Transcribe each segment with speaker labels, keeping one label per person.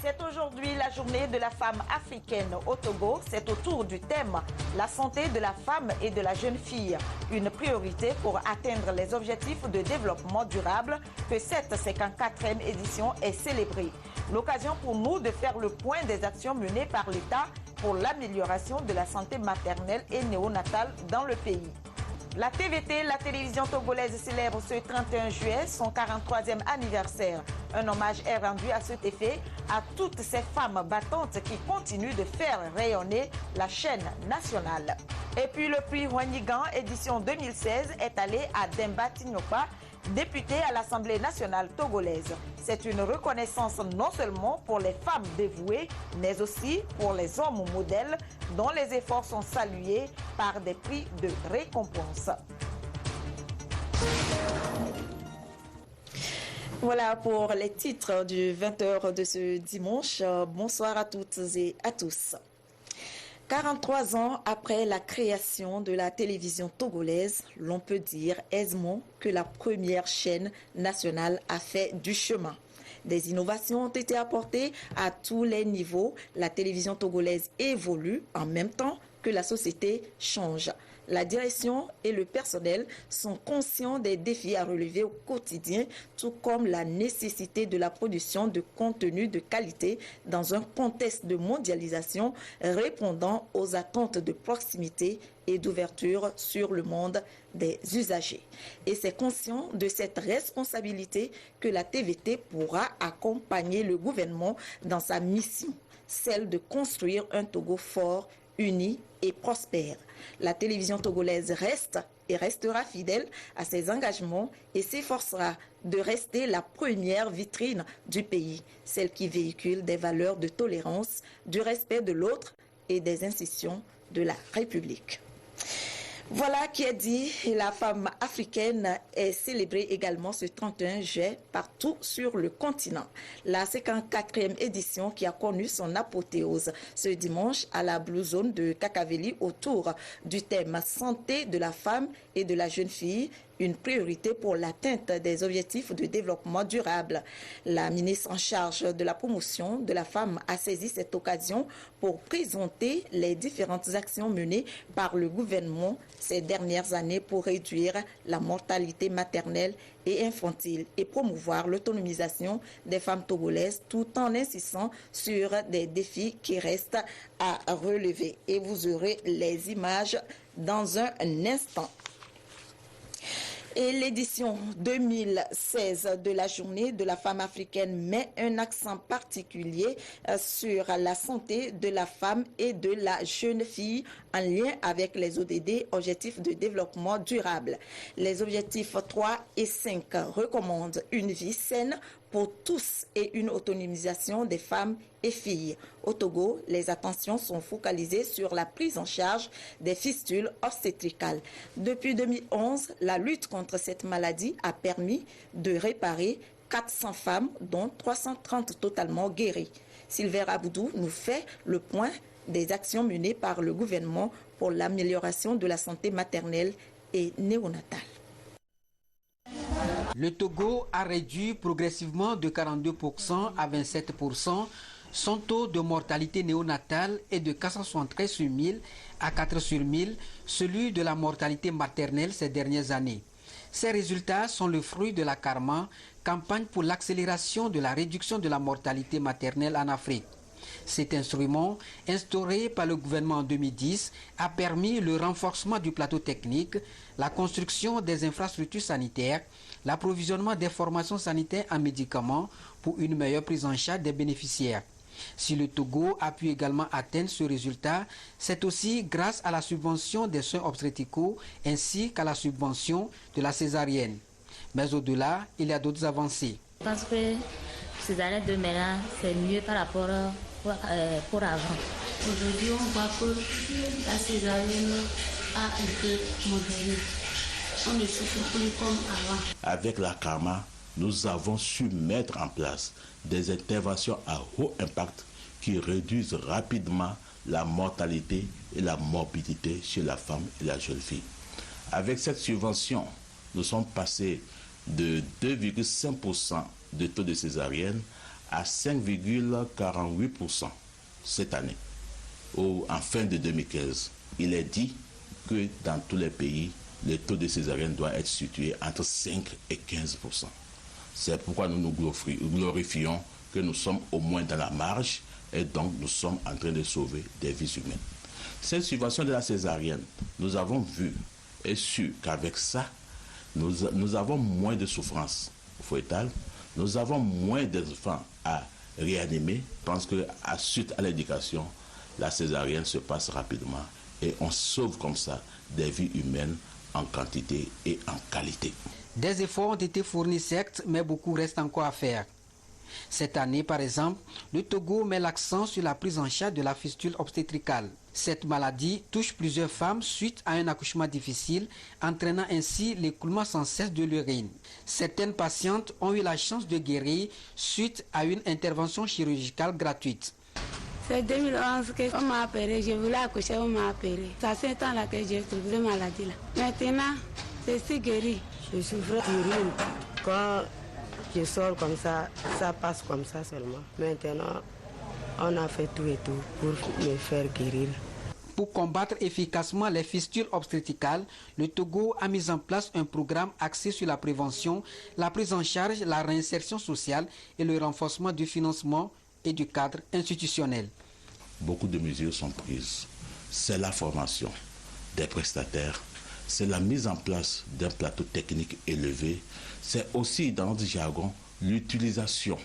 Speaker 1: C'est aujourd'hui la journée de la femme africaine au Togo. C'est autour du thème « La santé de la femme et de la jeune fille », une priorité pour atteindre les objectifs de développement durable que cette 54e édition est célébrée. L'occasion pour nous de faire le point des actions menées par l'État pour l'amélioration de la santé maternelle et néonatale dans le pays. La TVT, la télévision togolaise, célèbre ce 31 juillet son 43e anniversaire. Un hommage est rendu à cet effet à toutes ces femmes battantes qui continuent de faire rayonner la chaîne nationale. Et puis le prix Wanyigan édition 2016 est allé à Demba Tignopa, député à l'Assemblée nationale togolaise. C'est une reconnaissance non seulement pour les femmes dévouées, mais aussi pour les hommes modèles dont les efforts sont salués par des prix de récompense. Voilà pour les titres du 20h de ce dimanche. Bonsoir à toutes et à tous. 43 ans après la création de la télévision togolaise, l'on peut dire aisément que la première chaîne nationale a fait du chemin. Des innovations ont été apportées à tous les niveaux. La télévision togolaise évolue en même temps que la société change. La direction et le personnel sont conscients des défis à relever au quotidien, tout comme la nécessité de la production de contenu de qualité dans un contexte de mondialisation répondant aux attentes de proximité et d'ouverture sur le monde des usagers. Et c'est conscient de cette responsabilité que la TVT pourra accompagner le gouvernement dans sa mission, celle de construire un Togo fort, uni et prospère. La télévision togolaise reste et restera fidèle à ses engagements et s'efforcera de rester la première vitrine du pays, celle qui véhicule des valeurs de tolérance, du respect de l'autre et des institutions de la République. Voilà qui est dit, la femme africaine est célébrée également ce 31 juillet partout sur le continent. La 54e édition qui a connu son apothéose ce dimanche à la Blue Zone de Kakaveli autour du thème santé de la femme et de la jeune fille, une priorité pour l'atteinte des objectifs de développement durable. La ministre en charge de la promotion de la femme a saisi cette occasion pour présenter les différentes actions menées par le gouvernement ces dernières années pour réduire la mortalité maternelle et infantile et promouvoir l'autonomisation des femmes togolaises tout en insistant sur des défis qui restent à relever. Et vous aurez les images dans un instant. Et l'édition 2016 de la journée de la femme africaine met un accent particulier sur la santé de la femme et de la jeune fille en lien avec les ODD, Objectifs de développement durable. Les objectifs 3 et 5 recommandent une vie saine pour tous et une autonomisation des femmes et filles. Au Togo, les attentions sont focalisées sur la prise en charge des fistules obstétricales. Depuis 2011, la lutte contre cette maladie a permis de réparer 400 femmes, dont 330 totalement guéries. Sylvain Aboudou nous fait le point des actions menées par le gouvernement pour l'amélioration de la santé maternelle et néonatale.
Speaker 2: Le Togo a réduit progressivement de 42% à 27% son taux de mortalité néonatale est de 473 sur 1000 à 4 sur 1000, celui de la mortalité maternelle ces dernières années. Ces résultats sont le fruit de la CARMA, campagne pour l'accélération de la réduction de la mortalité maternelle en Afrique. Cet instrument, instauré par le gouvernement en 2010, a permis le renforcement du plateau technique, la construction des infrastructures sanitaires, l'approvisionnement des formations sanitaires en médicaments pour une meilleure prise en charge des bénéficiaires. Si le Togo a pu également atteindre ce résultat, c'est aussi grâce à la subvention des soins obstétricaux ainsi qu'à la subvention de la césarienne. Mais au-delà, il y a d'autres avancées.
Speaker 3: Je pense que ces années de maintenant, c'est mieux par rapport pour avant. Aujourd'hui, on voit que la césarienne a un peu modéré. On ne souffre plus comme avant.
Speaker 4: Avec la CARMA, nous avons su mettre en place des interventions à haut impact qui réduisent rapidement la mortalité et la morbidité chez la femme et la jeune fille. Avec cette subvention, nous sommes passés de 2,5% de taux de césarienne à 5,48% cette année, ou en fin de 2015. Il est dit que dans tous les pays, le taux de césarienne doit être situé entre 5 et 15%. C'est pourquoi nous nous glorifions que nous sommes au moins dans la marge et donc nous sommes en train de sauver des vies humaines. Cette subvention de la césarienne, nous avons vu et su qu'avec ça, nous avons moins de souffrance foetale, nous avons moins d'enfants à réanimer parce que suite à l'éducation, la césarienne se passe rapidement et on sauve comme ça des vies humaines en quantité et en qualité.
Speaker 2: Des efforts ont été fournis certes, mais beaucoup reste encore à faire. Cette année, par exemple, le Togo met l'accent sur la prise en charge de la fistule obstétricale. Cette maladie touche plusieurs femmes suite à un accouchement difficile, entraînant ainsi l'écoulement sans cesse de l'urine. Certaines patientes ont eu la chance de guérir suite à une intervention chirurgicale gratuite.
Speaker 5: C'est 2011 qu'on m'a opéré, je voulais accoucher, on m'a opéré. Ça fait un temps là que j'ai trouvé cette maladie là. Maintenant, c'est si guéri.
Speaker 6: Je souffre d'urine. Quand je sors comme ça passe comme ça seulement. Maintenant, on a fait tout et tout pour me faire guérir.
Speaker 2: Pour combattre efficacement les fistules obstétricales, le Togo a mis en place un programme axé sur la prévention, la prise en charge, la réinsertion sociale et le renforcement du financement et du cadre institutionnel.
Speaker 4: Beaucoup de mesures sont prises. C'est la formation des prestataires, c'est la mise en place d'un plateau technique élevé, c'est aussi dans notre jargon l'utilisation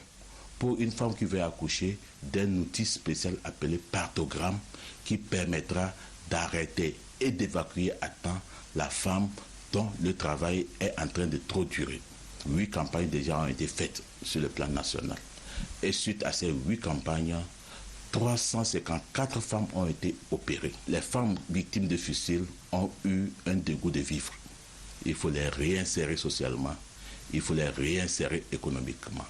Speaker 4: pour une femme qui veut accoucher d'un outil spécial appelé parthogramme qui permettra d'arrêter et d'évacuer à temps la femme dont le travail est en train de trop durer. 8 campagnes déjà ont été faites sur le plan national. Et suite à ces 8 campagnes, 354 femmes ont été opérées. Les femmes victimes de fistules ont eu un dégoût de vivre. Il faut les réinsérer socialement, il faut les réinsérer économiquement.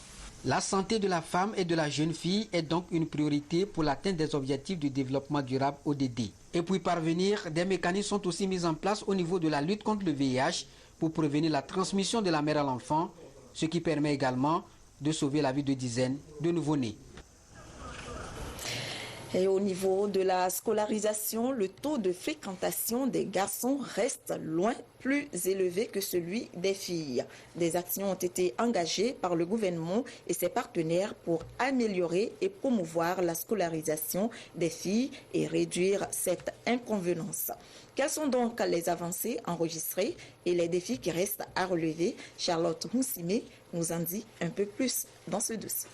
Speaker 2: La santé de la femme et de la jeune fille est donc une priorité pour l'atteinte des objectifs du développement durable ODD. Et pour y parvenir, des mécanismes sont aussi mis en place au niveau de la lutte contre le VIH pour prévenir la transmission de la mère à l'enfant, ce qui permet également de sauver la vie de dizaines de nouveau-nés.
Speaker 1: Et au niveau de la scolarisation, le taux de fréquentation des garçons reste loin plus élevé que celui des filles. Des actions ont été engagées par le gouvernement et ses partenaires pour améliorer et promouvoir la scolarisation des filles et réduire cette inconvénance. Quelles sont donc les avancées enregistrées et les défis qui restent à relever? Charlotte Roussime nous en dit un peu plus dans ce dossier.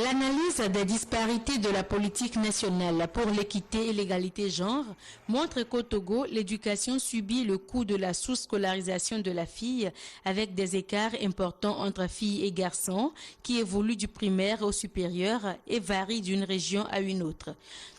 Speaker 7: L'analyse des disparités de la politique nationale pour l'équité et l'égalité genre montre qu'au Togo, l'éducation subit le coût de la sous-scolarisation de la fille avec des écarts importants entre filles et garçons qui évoluent du primaire au supérieur et varient d'une région à une autre.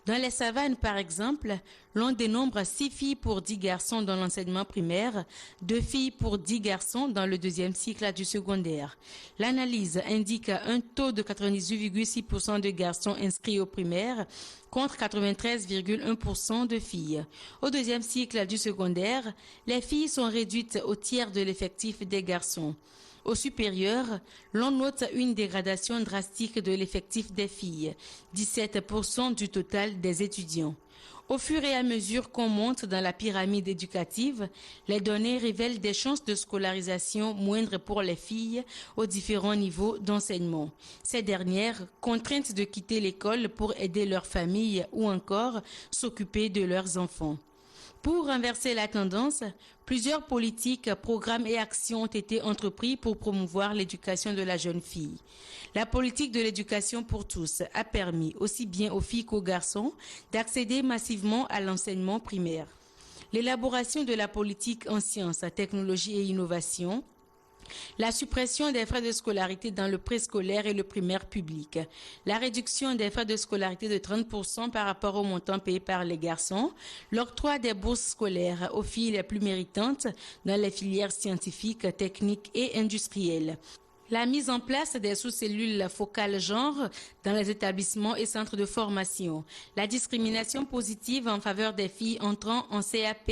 Speaker 7: Dans les savanes, par exemple, l'on dénombre 6 filles pour 10 garçons dans l'enseignement primaire, 2 filles pour 10 garçons dans le deuxième cycle du secondaire. L'analyse indique un taux de 98,6% de garçons inscrits au primaire contre 93,1% de filles. Au deuxième cycle du secondaire, les filles sont réduites au tiers de l'effectif des garçons. Au supérieur, l'on note une dégradation drastique de l'effectif des filles, 17% du total des étudiants. Au fur et à mesure qu'on monte dans la pyramide éducative, les données révèlent des chances de scolarisation moindres pour les filles aux différents niveaux d'enseignement. Ces dernières, contraintes de quitter l'école pour aider leur famille ou encore s'occuper de leurs enfants. Pour renverser la tendance, plusieurs politiques, programmes et actions ont été entrepris pour promouvoir l'éducation de la jeune fille. La politique de l'éducation pour tous a permis, aussi bien aux filles qu'aux garçons, d'accéder massivement à l'enseignement primaire. L'élaboration de la politique en sciences, technologies et innovations, la suppression des frais de scolarité dans le préscolaire et le primaire public, la réduction des frais de scolarité de 30% par rapport au montant payé par les garçons, l'octroi des bourses scolaires aux filles les plus méritantes dans les filières scientifiques, techniques et industrielles. La mise en place des sous-cellules focales genre dans les établissements et centres de formation, la discrimination positive en faveur des filles entrant en CAP,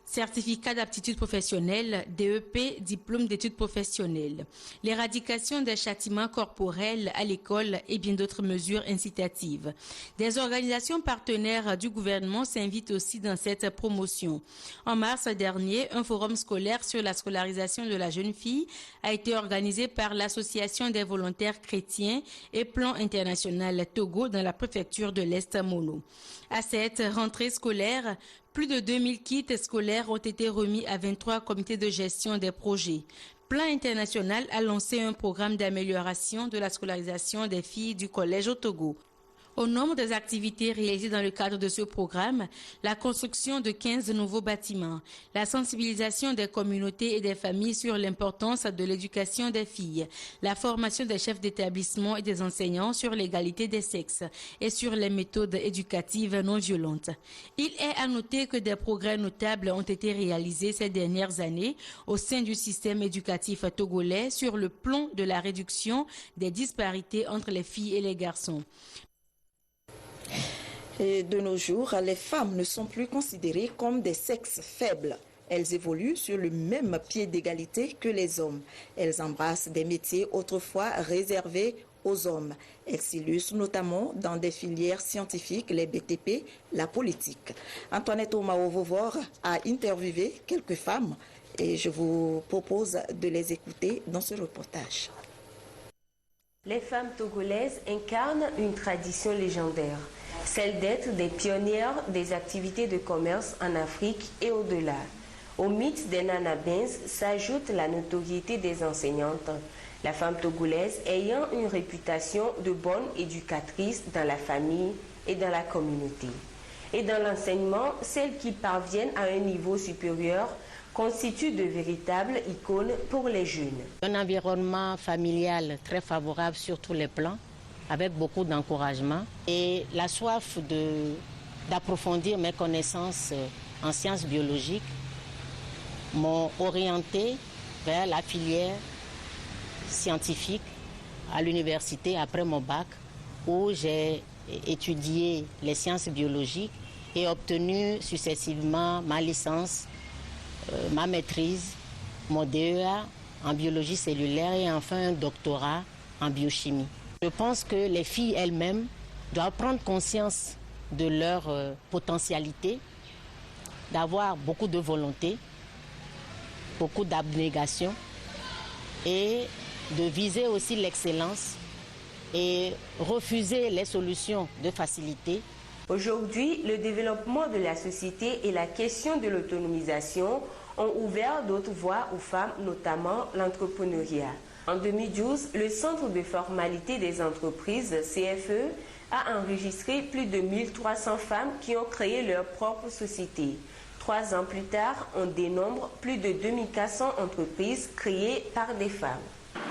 Speaker 7: certificat d'aptitude professionnelle, DEP, diplôme d'études professionnelles, l'éradication des châtiments corporels à l'école et bien d'autres mesures incitatives. Des organisations partenaires du gouvernement s'invitent aussi dans cette promotion. En mars dernier, un forum scolaire sur la scolarisation de la jeune fille a été organisé par l'Association des volontaires chrétiens et Plan international Togo dans la préfecture de l'Est Mono. À cette rentrée scolaire, plus de 2000 kits scolaires ont été remis à 23 comités de gestion des projets. Plan international a lancé un programme d'amélioration de la scolarisation des filles du collège au Togo. Au nombre des activités réalisées dans le cadre de ce programme, la construction de 15 nouveaux bâtiments, la sensibilisation des communautés et des familles sur l'importance de l'éducation des filles, la formation des chefs d'établissement et des enseignants sur l'égalité des sexes et sur les méthodes éducatives non violentes. Il est à noter que des progrès notables ont été réalisés ces dernières années au sein du système éducatif togolais sur le plan de la réduction des disparités entre les filles et les garçons.
Speaker 1: Et de nos jours, les femmes ne sont plus considérées comme des sexes faibles. Elles évoluent sur le même pied d'égalité que les hommes. Elles embrassent des métiers autrefois réservés aux hommes. Elles s'illustrent notamment dans des filières scientifiques, les BTP, la politique. Antoinette Omao-Vovor a interviewé quelques femmes et je vous propose de les écouter dans ce reportage.
Speaker 8: Les femmes togolaises incarnent une tradition légendaire, celle d'être des pionnières des activités de commerce en Afrique et au-delà. Au mythe des nanabins s'ajoute la notoriété des enseignantes, la femme togolaise ayant une réputation de bonne éducatrice dans la famille et dans la communauté. Et dans l'enseignement, celles qui parviennent à un niveau supérieur constituent de véritables icônes pour les jeunes.
Speaker 9: Un environnement familial très favorable sur tous les plans, avec beaucoup d'encouragement et la soif d'approfondir mes connaissances en sciences biologiques m'ont orienté vers la filière scientifique à l'université après mon bac, où j'ai étudié les sciences biologiques et obtenu successivement ma licence, ma maîtrise, mon DEA en biologie cellulaire et enfin un doctorat en biochimie. Je pense que les filles elles-mêmes doivent prendre conscience de leur potentialité, d'avoir beaucoup de volonté, beaucoup d'abnégation et de viser aussi l'excellence et refuser les solutions de facilité.
Speaker 8: Aujourd'hui, le développement de la société et la question de l'autonomisation ont ouvert d'autres voies aux femmes, notamment l'entrepreneuriat. En 2012, le Centre de formalité des entreprises, CFE, a enregistré plus de 1300 femmes qui ont créé leur propre société. 3 ans plus tard, on dénombre plus de 2400 entreprises créées par des femmes.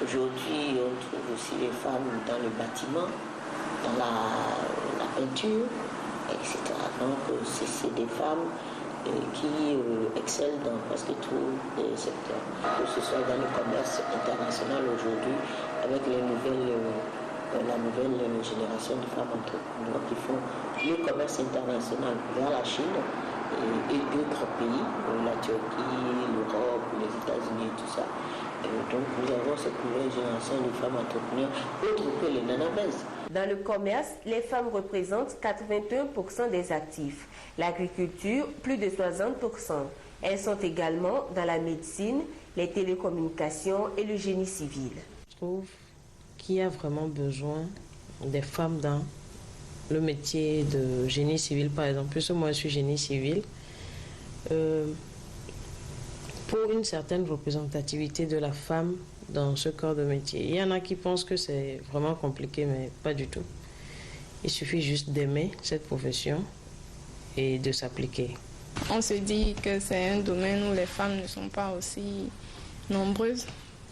Speaker 10: Aujourd'hui, on trouve aussi les femmes dans le bâtiment, dans la peinture, etc. Donc, c'est des femmes qui excellent dans presque tous les secteurs, que ce soit dans le commerce international aujourd'hui, avec la nouvelle génération de femmes entrepreneurs qui font le commerce international vers la Chine et d'autres pays, la Turquie, l'Europe, les États-Unis, tout ça. Donc nous avons cette nouvelle génération de femmes entrepreneurs, autres que les nanabès.
Speaker 8: Dans le commerce, les femmes représentent 81% des actifs. L'agriculture, plus de 60%. Elles sont également dans la médecine, les télécommunications et le génie civil.
Speaker 11: Je trouve qu'il y a vraiment besoin des femmes dans le métier de génie civil, par exemple. Puisque moi, je suis génie civil. Pour une certaine représentativité de la femme dans ce corps de métier. Il y en a qui pensent que c'est vraiment compliqué, mais pas du tout. Il suffit juste d'aimer cette profession et de s'appliquer.
Speaker 12: On se dit que c'est un domaine où les femmes ne sont pas aussi nombreuses.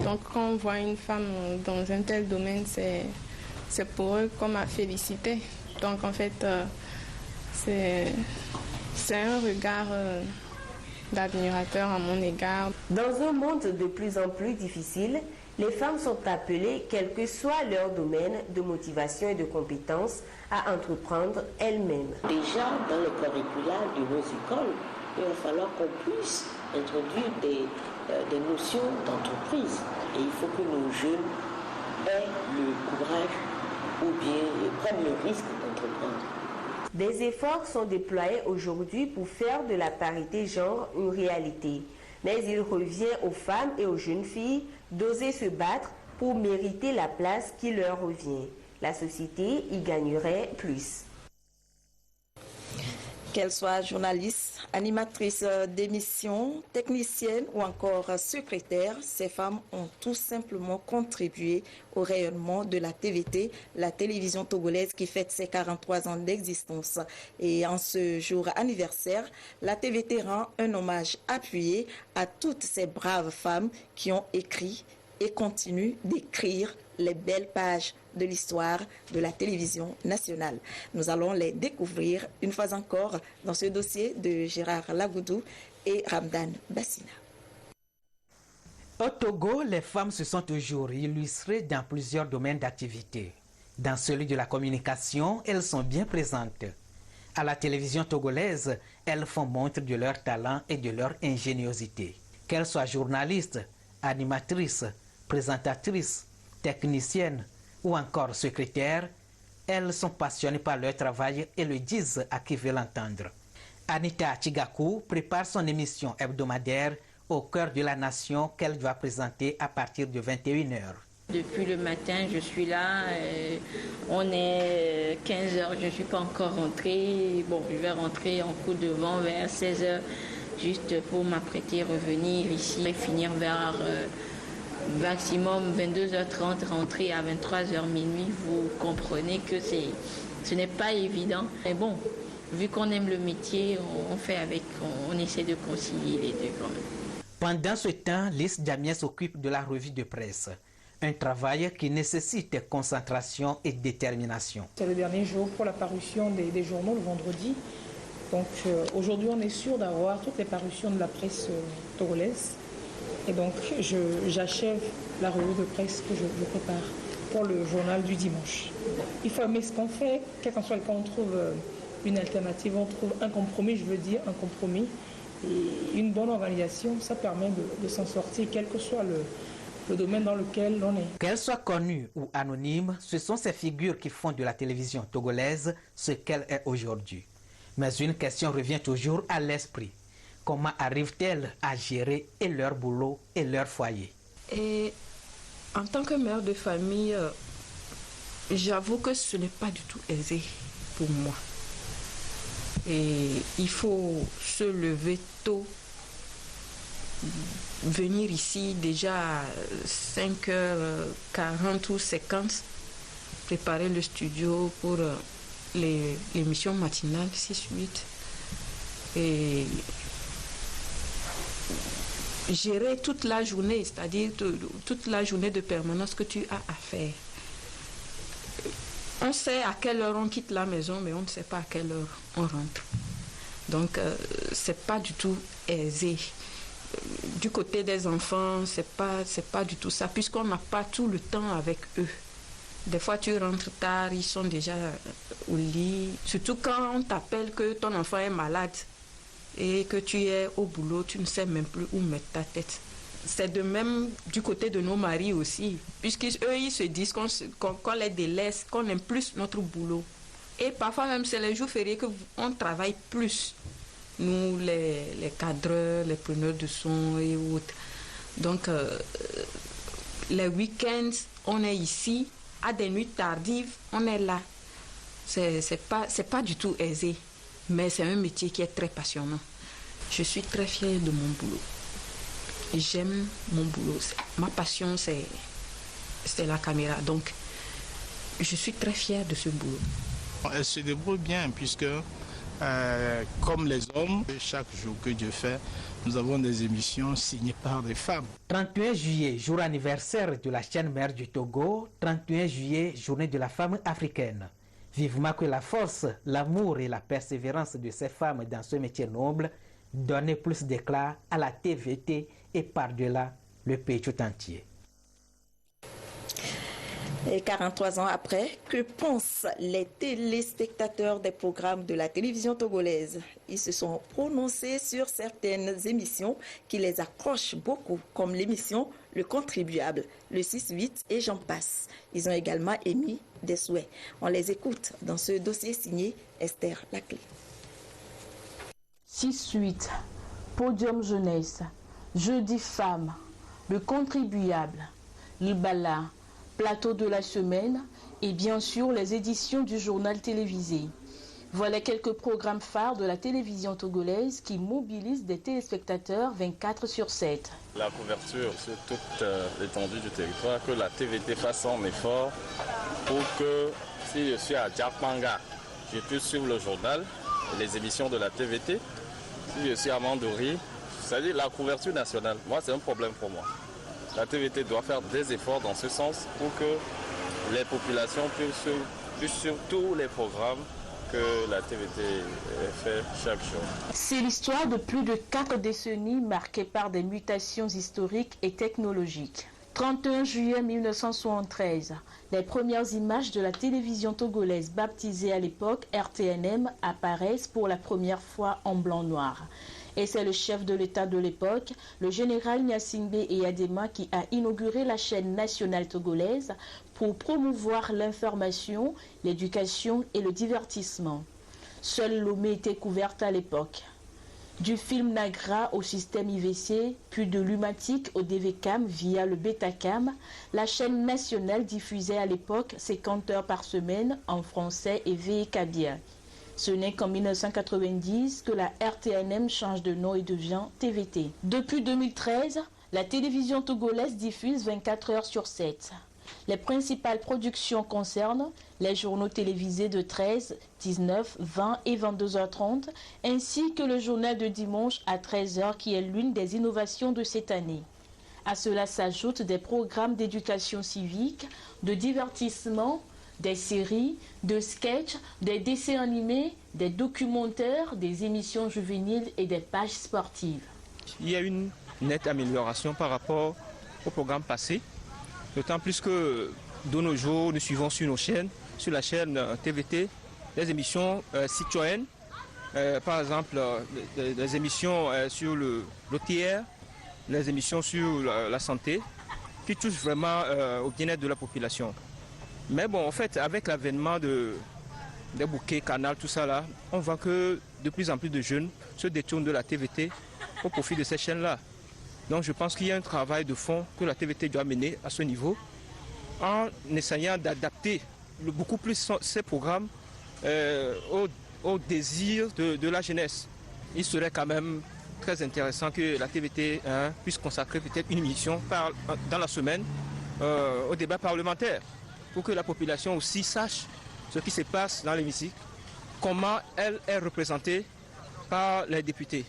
Speaker 12: Donc quand on voit une femme dans un tel domaine, c'est pour eux comme à féliciter. Donc en fait, c'est un regard d'admirateur à mon égard.
Speaker 8: Dans un monde de plus en plus difficile, les femmes sont appelées, quel que soit leur domaine de motivation et de compétences, à entreprendre elles-mêmes.
Speaker 10: Déjà, dans le curricula de nos écoles, il va falloir qu'on puisse introduire des notions d'entreprise. Et il faut que nos jeunes aient le courage ou bien prennent le risque d'entreprendre.
Speaker 8: Des efforts sont déployés aujourd'hui pour faire de la parité genre une réalité. Mais il revient aux femmes et aux jeunes filles d'oser se battre pour mériter la place qui leur revient. La société y gagnerait plus.
Speaker 1: Qu'elles soient journalistes, animatrices d'émissions, techniciennes ou encore secrétaires, ces femmes ont tout simplement contribué au rayonnement de la TVT, la télévision togolaise qui fête ses 43 ans d'existence. Et en ce jour anniversaire, la TVT rend un hommage appuyé à toutes ces braves femmes qui ont écrit et continuent d'écrire les belles pages de l'histoire de la télévision nationale. Nous allons les découvrir une fois encore dans ce dossier de Gérard Lagoudou et Ramdan Bassina.
Speaker 2: Au Togo, les femmes se sont toujours illustrées dans plusieurs domaines d'activité. Dans celui de la communication, elles sont bien présentes. À la télévision togolaise, elles font montre de leur talent et de leur ingéniosité. Qu'elles soient journalistes, animatrices, présentatrices, techniciennes ou encore secrétaires, elles sont passionnées par leur travail et le disent à qui veut l'entendre. Anita Chigaku prépare son émission hebdomadaire Au cœur de la nation qu'elle doit présenter à partir de 21h.
Speaker 3: Depuis le matin, je suis là. On est 15h, je ne suis pas encore rentrée. Bon, je vais rentrer en coup de vent vers 16h, juste pour m'apprêter à revenir ici et finir vers maximum 22h30, rentrer à 23h minuit. Vous comprenez que ce n'est pas évident. Mais bon, vu qu'on aime le métier, on fait avec, on essaie de concilier les deux quand même.
Speaker 2: Pendant ce temps, Lys Damiens s'occupe de la revue de presse. Un travail qui nécessite concentration et détermination.
Speaker 13: C'est le dernier jour pour la parution des journaux le vendredi. Donc aujourd'hui, on est sûr d'avoir toutes les parutions de la presse togolaise. Et donc j'achève la revue de presse que je prépare pour le journal du dimanche. Il faut aimer ce qu'on fait, quel qu'en soit le cas, on trouve une alternative, on trouve un compromis, je veux dire un compromis. Et une bonne organisation, ça permet de s'en sortir, quel que soit le domaine dans lequel l'on est.
Speaker 2: Qu'elles soient connues ou anonymes, ce sont ces figures qui font de la télévision togolaise ce qu'elle est aujourd'hui. Mais une question revient toujours à l'esprit. Comment arrivent-elles à gérer et leur boulot et leur foyer?
Speaker 14: Et en tant que mère de famille, j'avoue que ce n'est pas du tout aisé pour moi. Et il faut se lever tôt, venir ici déjà à 5h40 ou 50, préparer le studio pour l'émission matinale 6-8 et gérer toute la journée, c'est-à-dire toute la journée de permanence que tu as à faire. On sait à quelle heure on quitte la maison, mais on ne sait pas à quelle heure on rentre. Donc, c'est pas du tout aisé. Du côté des enfants, c'est pas du tout ça, puisqu'on n'a pas tout le temps avec eux. Des fois, tu rentres tard, ils sont déjà au lit. Surtout quand on t'appelle que ton enfant est malade et que tu es au boulot, tu ne sais même plus où mettre ta tête. C'est de même du côté de nos maris aussi, puisqu'eux, ils se disent qu'on les délaisse, qu'on aime plus notre boulot. Et parfois même, c'est les jours fériés qu'on travaille plus. Nous, les cadreurs, les preneurs de son et autres. Donc, les week-ends, on est ici. À des nuits tardives, on est là. C'est pas du tout aisé, mais c'est un métier qui est très passionnant. Je suis très fière de mon boulot. J'aime mon boulot. Ma passion, c'est la caméra. Donc, je suis très fière de ce boulot.
Speaker 15: Elle se débrouille bien puisque, comme les hommes, chaque jour que Dieu fait, nous avons des émissions signées par des femmes.
Speaker 2: 31 juillet, jour anniversaire de la chaîne mère du Togo. 31 juillet, journée de la femme africaine. Vivement que la force, l'amour et la persévérance de ces femmes dans ce métier noble donnent plus d'éclat à la TVT et par-delà le pays tout entier.
Speaker 1: Et 43 ans après, que pensent les téléspectateurs des programmes de la télévision togolaise? Ils se sont prononcés sur certaines émissions qui les accrochent beaucoup, comme l'émission Le Contribuable, le 6-8 et j'en passe. Ils ont également émis des souhaits. On les écoute dans ce dossier signé Esther Laclé.
Speaker 16: 6-8, Podium Jeunesse, Jeudi Femmes, Le Contribuable, Libala, Plateau de la semaine et bien sûr les éditions du journal télévisé. Voilà quelques programmes phares de la télévision togolaise qui mobilisent des téléspectateurs 24/7.
Speaker 17: La couverture sur toute l'étendue du territoire, que la TVT fasse son effort pour que si je suis à Djakmanga, je puisse suivre le journal et les émissions de la TVT. Si je suis à Mandori, c'est-à-dire la couverture nationale, moi c'est un problème pour moi. La TVT doit faire des efforts dans ce sens pour que les populations puissent suivre tous les programmes que la TVT fait chaque jour.
Speaker 16: C'est l'histoire de plus de 4 décennies marquées par des mutations historiques et technologiques. 31 juillet 1973, les premières images de la télévision togolaise baptisée à l'époque RTNM apparaissent pour la première fois en blanc-noir. Et c'est le chef de l'État de l'époque, le général Gnassingbé Eyadema, qui a inauguré la chaîne nationale togolaise pour promouvoir l'information, l'éducation et le divertissement. Seule Lomé était couverte à l'époque. Du film Nagra au système IVC, puis de l'Umatic au DVCAM via le Betacam, la chaîne nationale diffusait à l'époque 50 heures par semaine en français et VKBA. Ce n'est qu'en 1990 que la RTNM change de nom et devient TVT. Depuis 2013, la télévision togolaise diffuse 24 heures sur 7. Les principales productions concernent les journaux télévisés de 13, 19, 20 et 22h30, ainsi que le journal de dimanche à 13h qui est l'une des innovations de cette année. À cela s'ajoutent des programmes d'éducation civique, de divertissement, des séries, de sketchs, des dessins animés, des documentaires, des émissions juvéniles et des pages sportives.
Speaker 18: Il y a une nette amélioration par rapport au programme passé, d'autant plus que de nos jours, nous suivons sur nos chaînes, sur la chaîne TVT, des émissions citoyennes, par exemple des émissions sur l'OTR, les émissions sur la santé, qui touchent vraiment au bien-être de la population. Mais bon, en fait, avec l'avènement des bouquets, canals, tout ça là, on voit que de plus en plus de jeunes se détournent de la TVT au profit de ces chaînes-là. Donc je pense qu'il y a un travail de fond que la TVT doit mener à ce niveau en essayant d'adapter beaucoup plus ces programmes au désir de la jeunesse. Il serait quand même très intéressant que la TVT puisse consacrer peut-être une émission dans la semaine au débat parlementaire, pour que la population aussi sache ce qui se passe dans l'hémicycle, comment elle est représentée par les députés.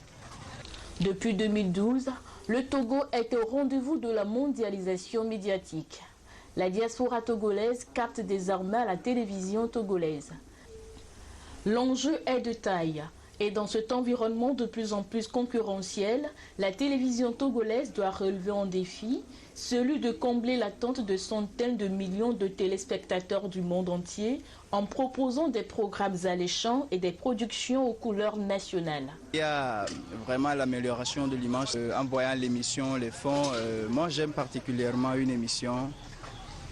Speaker 16: Depuis 2012, le Togo est au rendez-vous de la mondialisation médiatique. La diaspora togolaise capte désormais la télévision togolaise. L'enjeu est de taille. Et dans cet environnement de plus en plus concurrentiel, la télévision togolaise doit relever un défi, celui de combler l'attente de centaines de millions de téléspectateurs du monde entier en proposant des programmes alléchants et des productions aux couleurs nationales.
Speaker 19: Il y a vraiment l'amélioration de l'image en voyant l'émission, les fonds. Moi j'aime particulièrement une émission,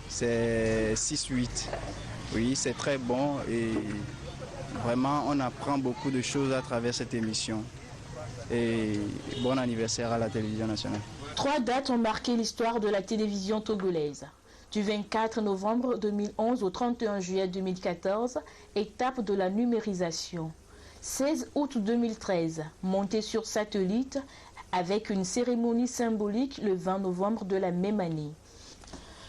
Speaker 19: c'est 6-8. Oui, c'est très bon et vraiment, on apprend beaucoup de choses à travers cette émission. Et bon anniversaire à la télévision nationale.
Speaker 16: 3 dates ont marqué l'histoire de la télévision togolaise. Du 24 novembre 2011 au 31 juillet 2014, étape de la numérisation. 16 août 2013, montée sur satellite avec une cérémonie symbolique le 20 novembre de la même année.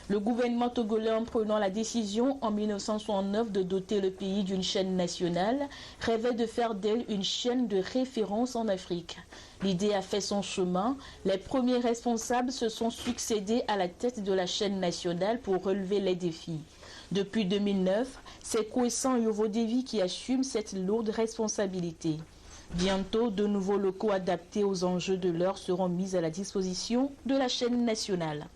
Speaker 16: Le gouvernement togolais, en prenant la décision en 1969 de doter le pays d'une chaîne nationale, rêvait de faire d'elle une chaîne de référence en Afrique. L'idée a fait son chemin. Les premiers responsables se sont succédés à la tête de la chaîne nationale pour relever les défis. Depuis 2009, c'est Kouessan Yovodevi qui assume cette lourde responsabilité. Bientôt, de nouveaux locaux adaptés aux enjeux de l'heure seront mis à la disposition de la chaîne nationale.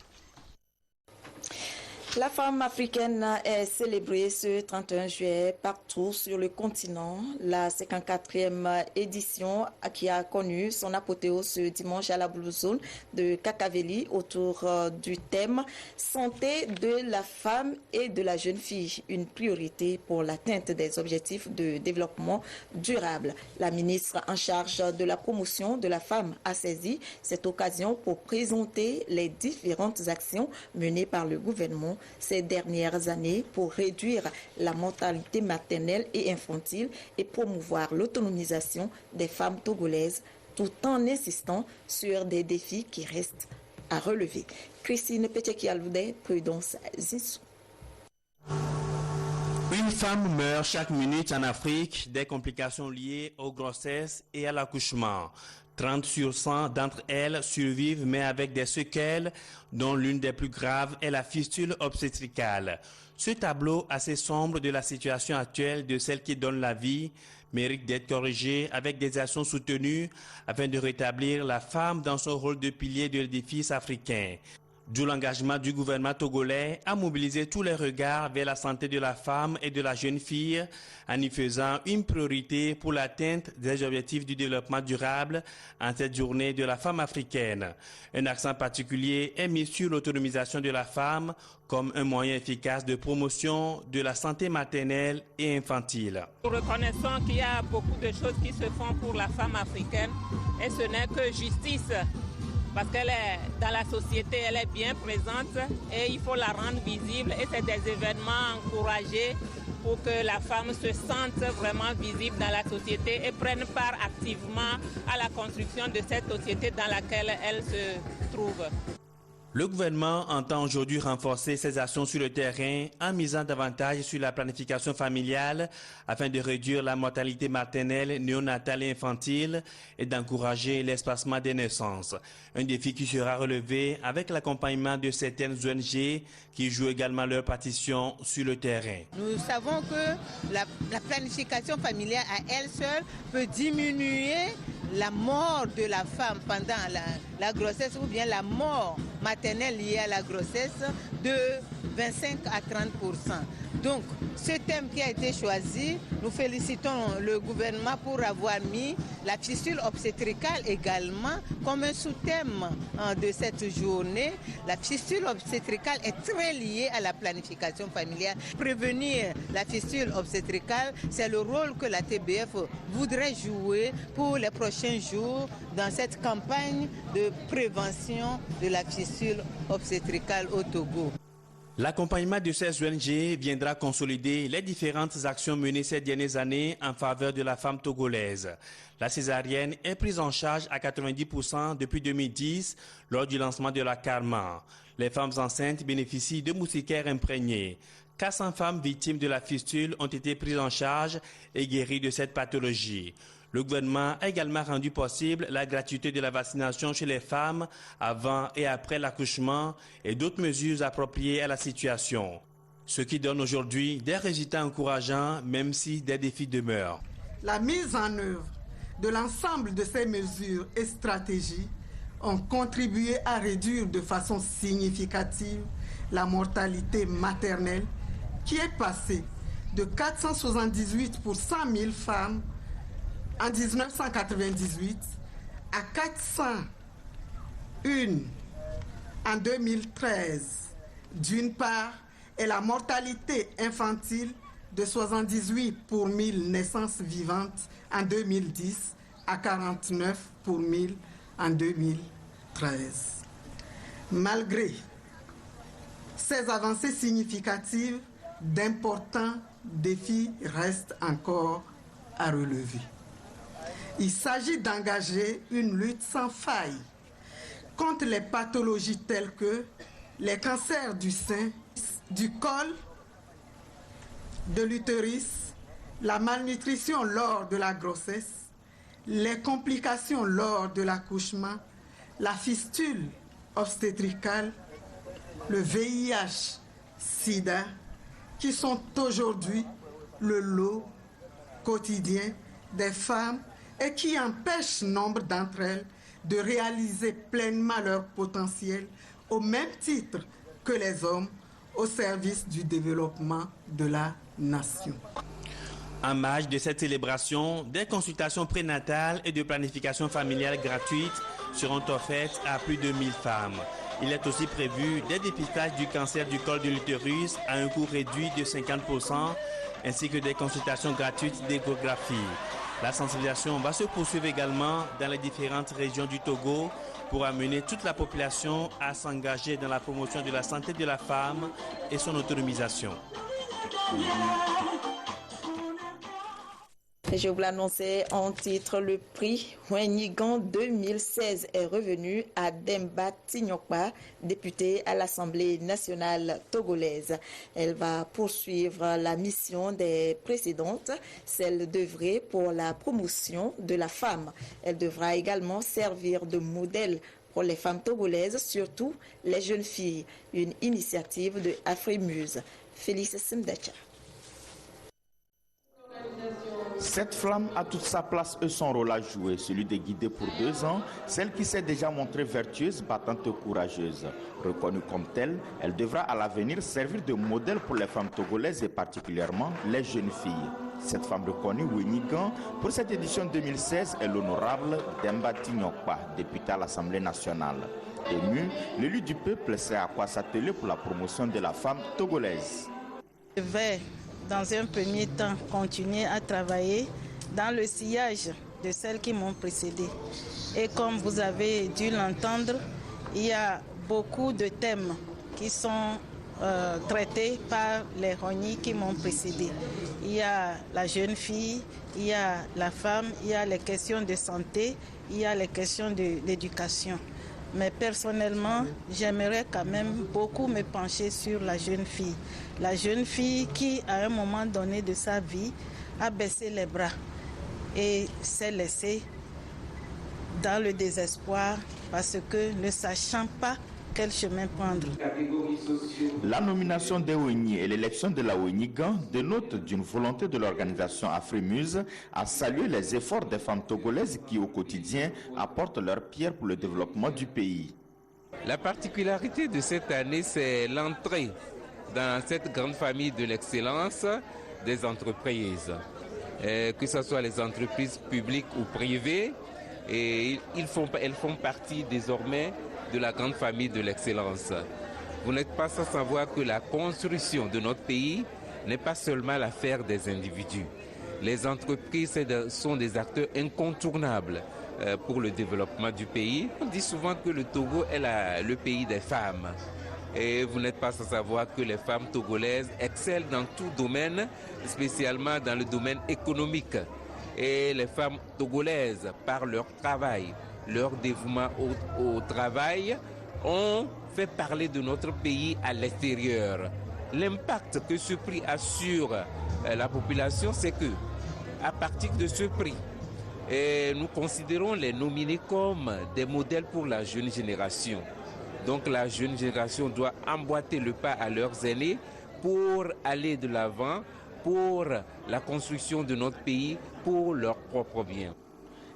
Speaker 1: La femme africaine est célébrée ce 31 juillet partout sur le continent. La 54e édition qui a connu son apothéose ce dimanche à la Blue Zone de Kakaveli autour du thème « Santé de la femme et de la jeune fille, une priorité pour l'atteinte des objectifs de développement durable ». La ministre en charge de la promotion de la femme a saisi cette occasion pour présenter les différentes actions menées par le gouvernement ces dernières années pour réduire la mortalité maternelle et infantile et promouvoir l'autonomisation des femmes togolaises tout en insistant sur des défis qui restent à relever. Christine Pechekialoude, Prudence Zissou.
Speaker 20: Une femme meurt chaque minute en Afrique des complications liées aux grossesses et à l'accouchement. 30 sur 100 d'entre elles survivent mais avec des séquelles dont l'une des plus graves est la fistule obstétricale. Ce tableau assez sombre de la situation actuelle de celle qui donne la vie mérite d'être corrigé avec des actions soutenues afin de rétablir la femme dans son rôle de pilier de l'édifice africain. D'où l'engagement du gouvernement togolais à mobiliser tous les regards vers la santé de la femme et de la jeune fille en y faisant une priorité pour l'atteinte des objectifs du développement durable en cette journée de la femme africaine. Un accent particulier est mis sur l'autonomisation de la femme comme un moyen efficace de promotion de la santé maternelle et infantile.
Speaker 21: Nous reconnaissons qu'il y a beaucoup de choses qui se font pour la femme africaine et ce n'est que justice. Parce qu'elle est dans la société, elle est bien présente et il faut la rendre visible et c'est des événements encouragés pour que la femme se sente vraiment visible dans la société et prenne part activement à la construction de cette société dans laquelle elle se trouve.
Speaker 20: Le gouvernement entend aujourd'hui renforcer ses actions sur le terrain en misant davantage sur la planification familiale afin de réduire la mortalité maternelle, néonatale et infantile et d'encourager l'espacement des naissances. Un défi qui sera relevé avec l'accompagnement de certaines ONG qui jouent également leur partition sur le terrain.
Speaker 22: Nous savons que la planification familiale à elle seule peut diminuer la mort de la femme pendant la grossesse ou bien la mort maternelle liée à la grossesse de 25 à 30%. Donc, ce thème qui a été choisi, nous félicitons le gouvernement pour avoir mis la fistule obstétricale également comme un sous-thème de cette journée. La fistule obstétricale est très liée à la planification familiale. Prévenir la fistule obstétricale, c'est le rôle que la TBF voudrait jouer pour les prochains jours dans cette campagne de prévention de la fistule obstétricale au Togo.
Speaker 20: L'accompagnement de ces ONG viendra consolider les différentes actions menées ces dernières années en faveur de la femme togolaise. La césarienne est prise en charge à 90% depuis 2010 lors du lancement de la Karma. Les femmes enceintes bénéficient de moustiquaires imprégnés. 400 femmes victimes de la fistule ont été prises en charge et guéries de cette pathologie. Le gouvernement a également rendu possible la gratuité de la vaccination chez les femmes avant et après l'accouchement et d'autres mesures appropriées à la situation. Ce qui donne aujourd'hui des résultats encourageants, même si des défis demeurent.
Speaker 23: La mise en œuvre de l'ensemble de ces mesures et stratégies ont contribué à réduire de façon significative la mortalité maternelle qui est passée de 478 pour 100 000 femmes en 1998 à 401 en 2013. D'une part, et la mortalité infantile de 78 pour 1000 naissances vivantes en 2010 à 49 pour 1000 en 2013. Malgré ces avancées significatives, d'importants défis restent encore à relever. Il s'agit d'engager une lutte sans faille contre les pathologies telles que les cancers du sein, du col, de l'utérus, la malnutrition lors de la grossesse, les complications lors de l'accouchement, la fistule obstétricale, le VIH-Sida, qui sont aujourd'hui le lot quotidien des femmes et qui empêchent nombre d'entre elles de réaliser pleinement leur potentiel au même titre que les hommes au service du développement de la nation.
Speaker 20: En marge de cette célébration, des consultations prénatales et de planification familiale gratuites seront offertes à plus de 1000 femmes. Il est aussi prévu des dépistages du cancer du col de l'utérus à un coût réduit de 50%, ainsi que des consultations gratuites d'échographie. La sensibilisation va se poursuivre également dans les différentes régions du Togo pour amener toute la population à s'engager dans la promotion de la santé de la femme et son autonomisation.
Speaker 1: Je vous l'annonçais en titre, le prix Wenyigan 2016 est revenu à Demba Tignokpa, députée à l'Assemblée nationale togolaise. Elle va poursuivre la mission des précédentes, celle d'œuvrer pour la promotion de la femme. Elle devra également servir de modèle pour les femmes togolaises, surtout les jeunes filles. Une initiative de Afrimuse. Félix Simdacha.
Speaker 4: Cette flamme a toute sa place et son rôle à jouer, celui de guider pour 2 ans, celle qui s'est déjà montrée vertueuse, battante et courageuse. Reconnue comme telle, elle devra à l'avenir servir de modèle pour les femmes togolaises et particulièrement les jeunes filles. Cette femme reconnue, Wenyigan, pour cette édition 2016 est l'honorable Demba Tignokpa, députée à l'Assemblée nationale. Ému, l'élu du peuple sait à quoi s'atteler pour la promotion de la femme togolaise.
Speaker 5: Je vais dans un premier temps continuer à travailler dans le sillage de celles qui m'ont précédé. Et comme vous avez dû l'entendre, il y a beaucoup de thèmes qui sont traités par les Rognis qui m'ont précédé. Il y a la jeune fille, il y a la femme, il y a les questions de santé, il y a les questions d'éducation. Mais personnellement, j'aimerais quand même beaucoup me pencher sur la jeune fille. La jeune fille qui, à un moment donné de sa vie, a baissé les bras et s'est laissée dans le désespoir parce que ne sachant pas quel chemin prendre.
Speaker 4: La nomination des Wenyi et l'élection de la Wenyigan dénotent d'une volonté de l'organisation Afrimuse à saluer les efforts des femmes togolaises qui au quotidien apportent leur pierre pour le développement du pays.
Speaker 6: La particularité de cette année, c'est l'entrée dans cette grande famille de l'excellence des entreprises, que ce soit les entreprises publiques ou privées, et elles font partie désormais de la grande famille de l'excellence. Vous n'êtes pas sans savoir que la construction de notre pays n'est pas seulement l'affaire des individus. Les entreprises sont des acteurs incontournables pour le développement du pays. On dit souvent que le Togo est le pays des femmes. Et vous n'êtes pas sans savoir que les femmes togolaises excellent dans tout domaine, spécialement dans le domaine économique. Et les femmes togolaises, par leur travail, leur dévouement au travail, ont fait parler de notre pays à l'extérieur. L'impact que ce prix a sur la population, c'est que, à partir de ce prix, nous considérons les nominés comme des modèles pour la jeune génération. Donc la jeune génération doit emboîter le pas à leurs aînés pour aller de l'avant, pour la construction de notre pays, pour leur propre bien.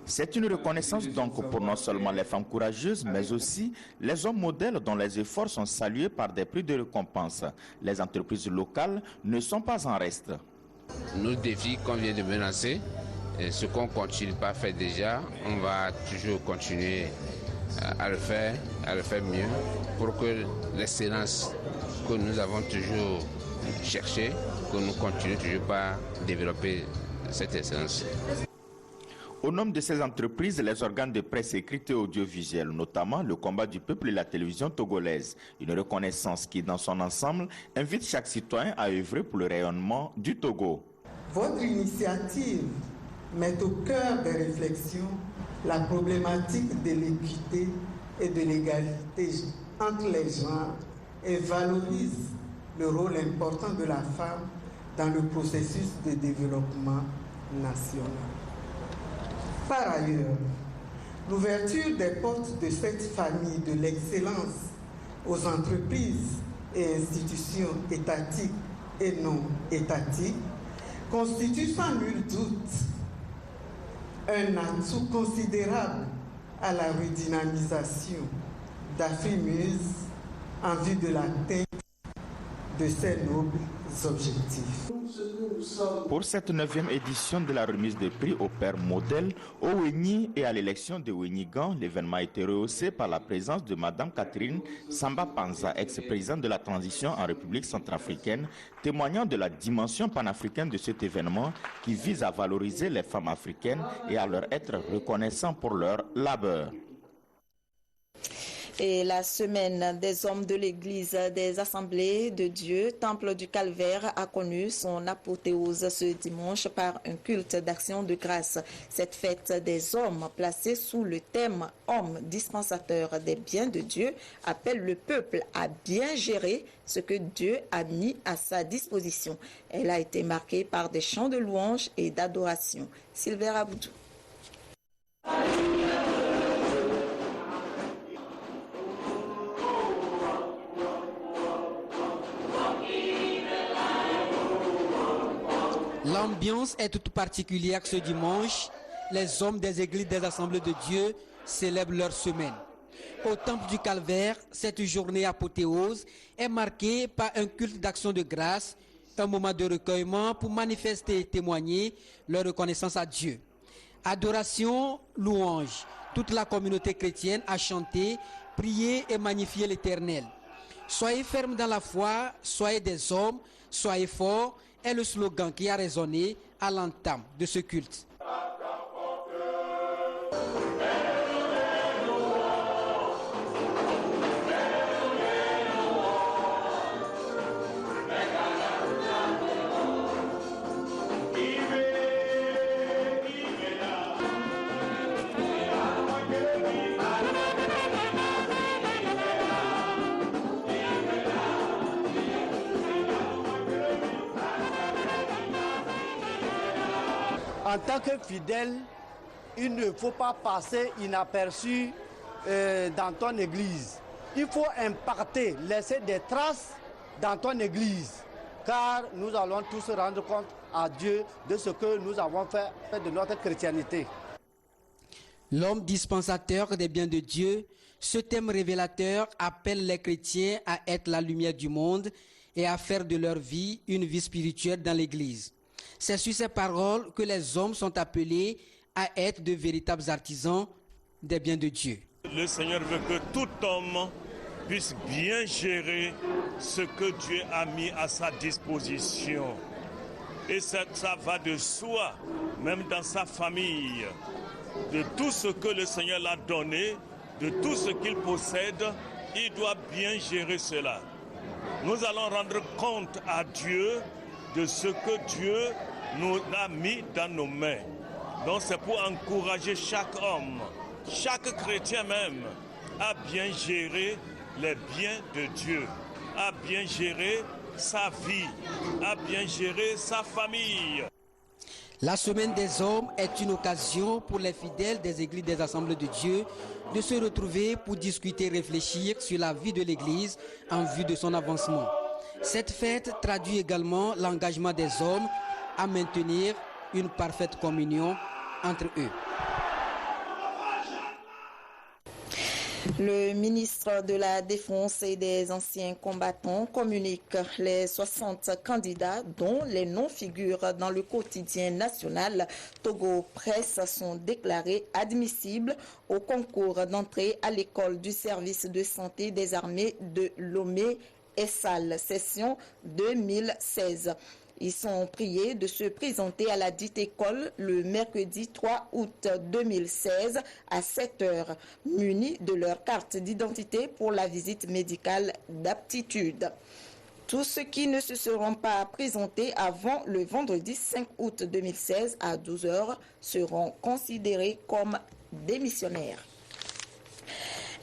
Speaker 4: C'est une reconnaissance donc pour non seulement les femmes courageuses, mais aussi les hommes modèles dont les efforts sont salués par des prix de récompense. Les entreprises locales ne sont pas en reste.
Speaker 24: Nos défis qu'on vient de menacer, ce qu'on ne continue pas à faire déjà, on va toujours continuer à le faire mieux pour que l'excellence que nous avons toujours cherchée, que nous continuons toujours pas à développer cette excellence.
Speaker 4: Au nom de ces entreprises, les organes de presse écrite et audiovisuelle, notamment le combat du peuple et la télévision togolaise, une reconnaissance qui, dans son ensemble, invite chaque citoyen à œuvrer pour le rayonnement du Togo.
Speaker 23: Votre initiative met au cœur des réflexions la problématique de l'équité et de l'égalité entre les genres et valorise le rôle important de la femme dans le processus de développement national. Par ailleurs, l'ouverture des portes de cette famille de l'excellence aux entreprises et institutions étatiques et non étatiques constitue sans nul doute un atout considérable à la redynamisation d'Afrimuse en vue de l'atteinte de ces nobles objectifs.
Speaker 4: Pour cette 9e édition de la remise des prix au père modèle, au Wenyi et à l'élection de Wenyigan, l'événement a été rehaussé par la présence de Madame Catherine Samba Panza, ex-présidente de la transition en République centrafricaine, témoignant de la dimension panafricaine de cet événement qui vise à valoriser les femmes africaines et à leur être reconnaissant pour leur labeur.
Speaker 1: Et la semaine des hommes de l'église des Assemblées de Dieu, Temple du Calvaire, a connu son apothéose ce dimanche par un culte d'action de grâce. Cette fête des hommes, placée sous le thème « Hommes dispensateurs des biens de Dieu », appelle le peuple à bien gérer ce que Dieu a mis à sa disposition. Elle a été marquée par des chants de louange et d'adoration. Sylvain Aboudou.
Speaker 2: L'ambiance est toute particulière ce dimanche. Les hommes des églises des Assemblées de Dieu célèbrent leur semaine. Au Temple du Calvaire, cette journée apothéose est marquée par un culte d'action de grâce, un moment de recueillement pour manifester et témoigner leur reconnaissance à Dieu. Adoration, louange, toute la communauté chrétienne a chanté, prié et magnifié l'Éternel. Soyez fermes dans la foi, soyez des hommes, soyez forts, est le slogan qui a résonné à l'entame de ce culte.
Speaker 7: En tant que fidèle, il ne faut pas passer inaperçu dans ton église. Il faut impacter, laisser des traces dans ton église, car nous allons tous rendre compte à Dieu de ce que nous avons fait de notre chrétienté.
Speaker 2: L'homme dispensateur des biens de Dieu, ce thème révélateur appelle les chrétiens à être la lumière du monde et à faire de leur vie une vie spirituelle dans l'église. C'est sur ces paroles que les hommes sont appelés à être de véritables artisans des biens de Dieu.
Speaker 9: Le Seigneur veut que tout homme puisse bien gérer ce que Dieu a mis à sa disposition. Et ça va de soi, même dans sa famille, de tout ce que le Seigneur l'a donné, de tout ce qu'il possède, il doit bien gérer cela. Nous allons rendre compte à Dieu de ce que Dieu nous a mis dans nos mains. Donc c'est pour encourager chaque homme, chaque chrétien même, à bien gérer les biens de Dieu, à bien gérer sa vie, à bien gérer sa famille.
Speaker 2: La semaine des hommes est une occasion pour les fidèles des églises des Assemblées de Dieu de se retrouver pour discuter et réfléchir sur la vie de l'église en vue de son avancement. Cette fête traduit également l'engagement des hommes à maintenir une parfaite communion entre eux.
Speaker 1: Le ministre de la Défense et des anciens combattants communique les 60 candidats dont les noms figurent dans le quotidien national Togo Presse sont déclarés admissibles au concours d'entrée à l'école du service de santé des armées de Lomé et Sal, session 2016. Ils sont priés de se présenter à la dite école le mercredi 3 août 2016 à 7h, munis de leur carte d'identité pour la visite médicale d'aptitude. Tous ceux qui ne se seront pas présentés avant le vendredi 5 août 2016 à 12h seront considérés comme démissionnaires.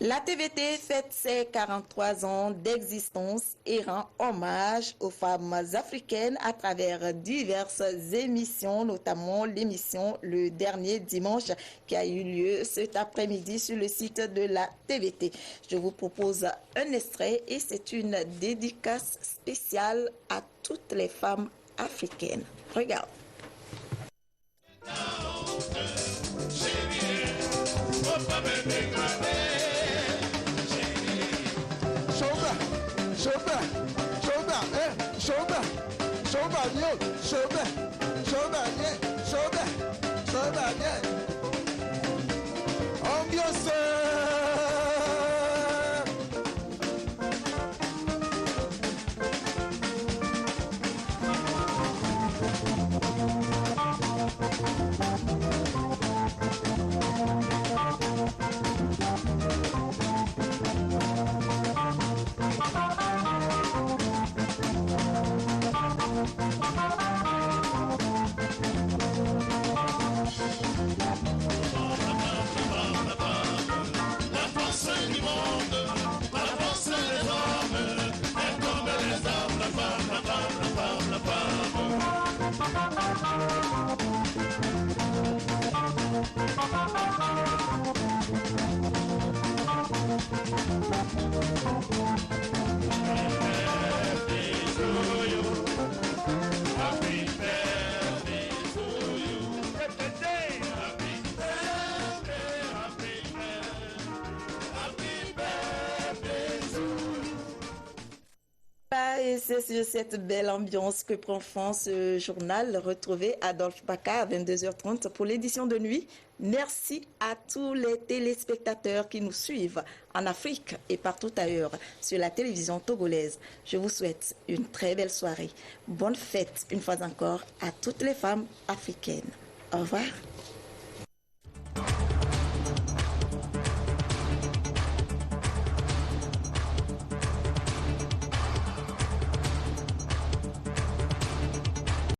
Speaker 1: La TVT fête ses 43 ans d'existence et rend hommage aux femmes africaines à travers diverses émissions, notamment l'émission Le Dernier Dimanche qui a eu lieu cet après-midi sur le site de la TVT. Je vous propose un extrait et c'est une dédicace spéciale à toutes les femmes africaines. Regarde.
Speaker 11: Shoulder, shoulder, shoulder,
Speaker 1: Et c'est sur cette belle ambiance que prend fin ce journal. Retrouvez Adolphe Baka à 22h30 pour l'édition de nuit. Merci à tous les téléspectateurs qui nous suivent en Afrique et partout ailleurs sur la télévision togolaise. Je vous souhaite une très belle soirée. Bonne fête une fois encore à toutes les femmes africaines. Au revoir.